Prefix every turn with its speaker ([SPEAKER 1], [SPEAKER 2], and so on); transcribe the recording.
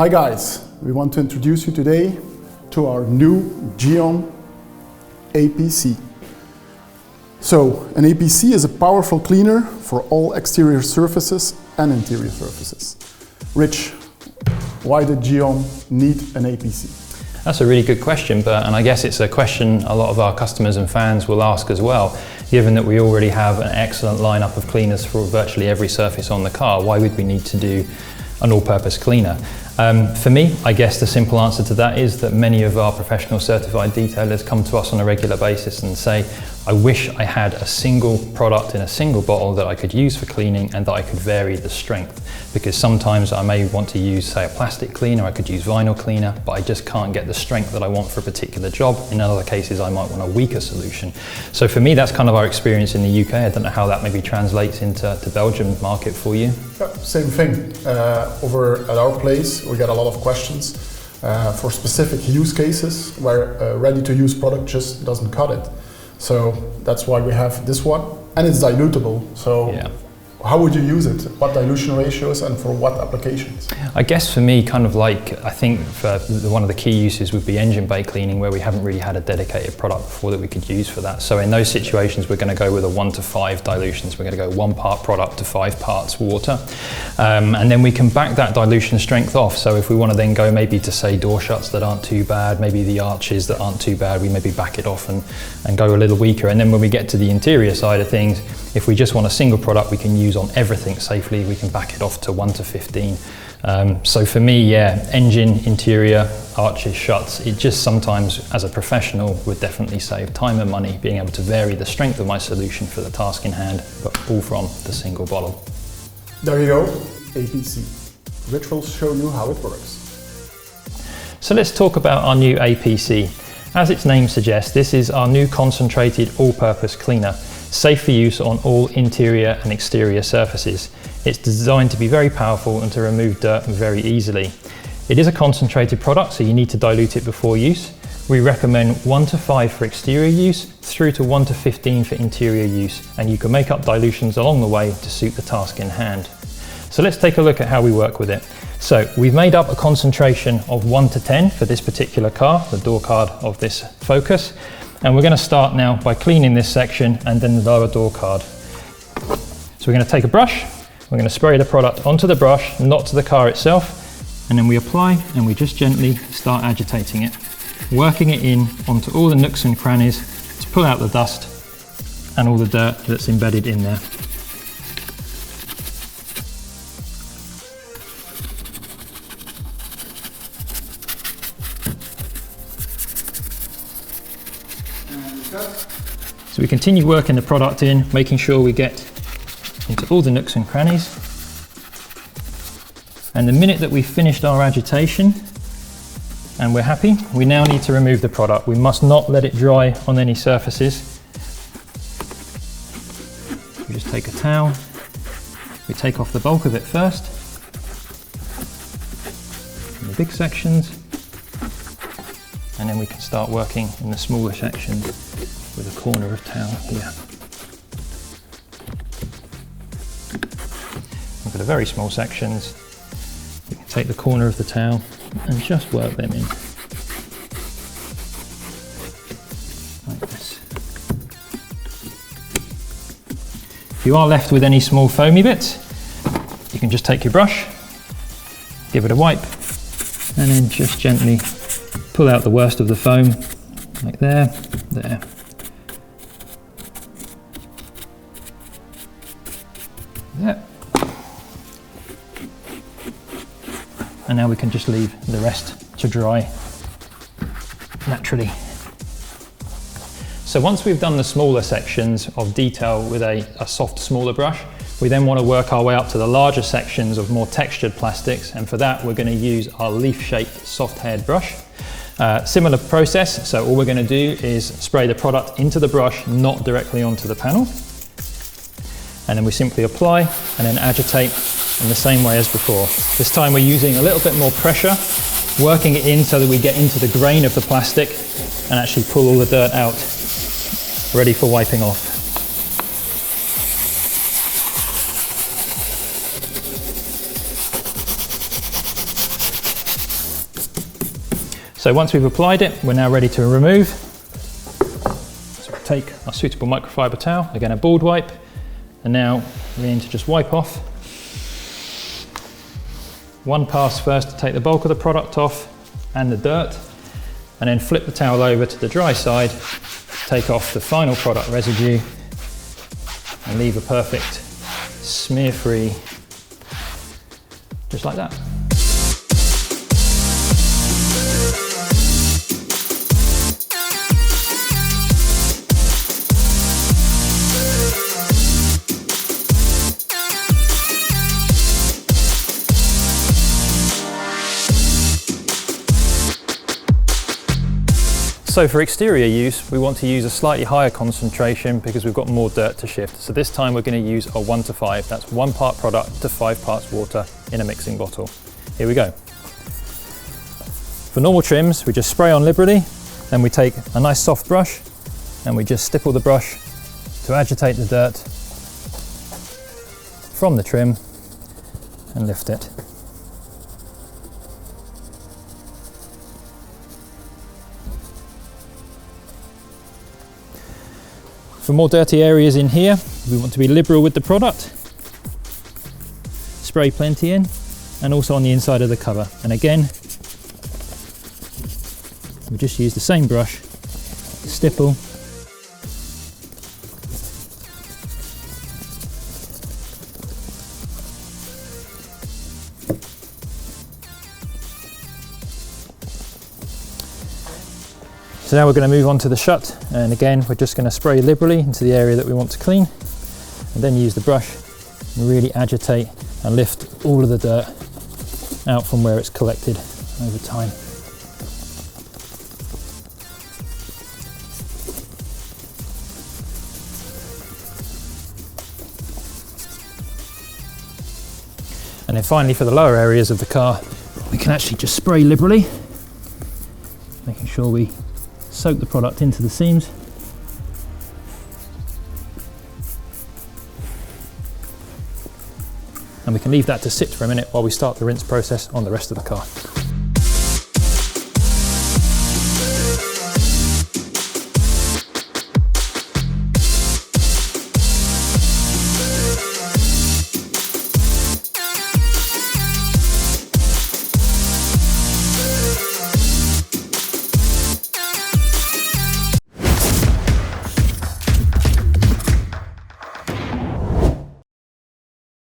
[SPEAKER 1] Hi guys, we want to introduce you today to our new Gyeon APC. So, an APC is a powerful cleaner for all exterior surfaces and interior surfaces. Rich, why did Gyeon need an APC?
[SPEAKER 2] That's a really good question, Bert, and I guess it's a question a lot of our customers and fans will ask as well. Given that we already have an excellent lineup of cleaners for virtually every surface on the car, why would we need to do an all-purpose cleaner? For me, I guess the simple answer to that is that many of our professional certified detailers come to us on a regular basis and say, I wish I had a single product in a single bottle that I could use for cleaning and that I could vary the strength. Because sometimes I may want to use, say, a plastic cleaner, I could use vinyl cleaner, but I just can't get the strength that I want for a particular job. In other cases, I might want a weaker solution. So for me, that's kind of our experience in the UK. I don't know how that maybe translates into the Belgian market for you.
[SPEAKER 1] Yeah, same thing. Over at our place, we get a lot of questions for specific use cases where a ready-to-use product just doesn't cut it. So that's why we have this one, and it's dilutable. So yeah. How would you use it? What dilution ratios and for what applications?
[SPEAKER 2] I guess for me, kind of like, I think for one of the key uses would be engine bay cleaning, where we haven't really had a dedicated product before that we could use for that. So in those situations, we're going to go with a 1 to 5 dilutions. We're going to go 1 part product to 5 parts water. And then we can back that dilution strength off. So if we want to then go maybe to, say, door shuts that aren't too bad, maybe the arches that aren't too bad, we maybe back it off and go a little weaker. And then when we get to the interior side of things, if we just want a single product we can use on everything safely, we can back it off to 1 to 15. So for me, yeah, engine, interior, arches, shuts, it just sometimes, as a professional, would definitely save time and money being able to vary the strength of my solution for the task in hand, but all from the single bottle.
[SPEAKER 1] There you go, APC. Rich will show you how it works.
[SPEAKER 2] So let's talk about our new APC. As its name suggests, this is our new concentrated all-purpose cleaner, safe for use on all interior and exterior surfaces. It's designed to be very powerful and to remove dirt very easily. It is a concentrated product, so you need to dilute it before use. We recommend 1 to 5 for exterior use, through to 1 to 15 for interior use, and you can make up dilutions along the way to suit the task in hand. So let's take a look at how we work with it. So we've made up a concentration of 1 to 10 for this particular car, the door card of this Focus. And we're going to start now by cleaning this section and then the lower door card. So we're going to take a brush, we're going to spray the product onto the brush, not to the car itself, and then we apply and we just gently start agitating it, working it in onto all the nooks and crannies to pull out the dust and all the dirt that's embedded in there. So we continue working the product in, making sure we get into all the nooks and crannies. And the minute that we've finished our agitation and we're happy, we now need to remove the product. We must not let it dry on any surfaces. We just take a towel, we take off the bulk of it first, in the big sections, and then we can start working in the smaller sections with a corner of towel here. We've got very small sections. We can take the corner of the towel and just work them in. Like this. If you are left with any small foamy bits, you can just take your brush, give it a wipe, and then just gently pull out the worst of the foam, like there, there. Yep. And now we can just leave the rest to dry naturally. So once we've done the smaller sections of detail with a soft, smaller brush, we then want to work our way up to the larger sections of more textured plastics, and for that we're going to use our leaf-shaped soft-haired brush. Similar process, so all we're going to do is spray the product into the brush, not directly onto the panel. And then we simply apply and then agitate in the same way as before. This time we're using a little bit more pressure, working it in so that we get into the grain of the plastic and actually pull all the dirt out, ready for wiping off. So once we've applied it, we're now ready to remove. So we'll take our suitable microfiber towel, again a bald wipe, and now we need to just wipe off. One pass first to take the bulk of the product off and the dirt, and then flip the towel over to the dry side, take off the final product residue, and leave a perfect smear-free, just like that. So for exterior use, we want to use a slightly higher concentration because we've got more dirt to shift. So this time we're going to use a 1:5. That's 1 part product to 5 parts water in a mixing bottle. Here we go. For normal trims, we just spray on liberally, then we take a nice soft brush and we just stipple the brush to agitate the dirt from the trim and lift it. For more dirty areas in here, we want to be liberal with the product. Spray plenty in, and also on the inside of the cover. And again, we just use the same brush, stipple, so now we're going to move on to the shut, and again we're just going to spray liberally into the area that we want to clean, and then use the brush and really agitate and lift all of the dirt out from where it's collected over time. And then finally, for the lower areas of the car, we can actually just spray liberally, making sure we soak the product into the seams. And we can leave that to sit for a minute while we start the rinse process on the rest of the car.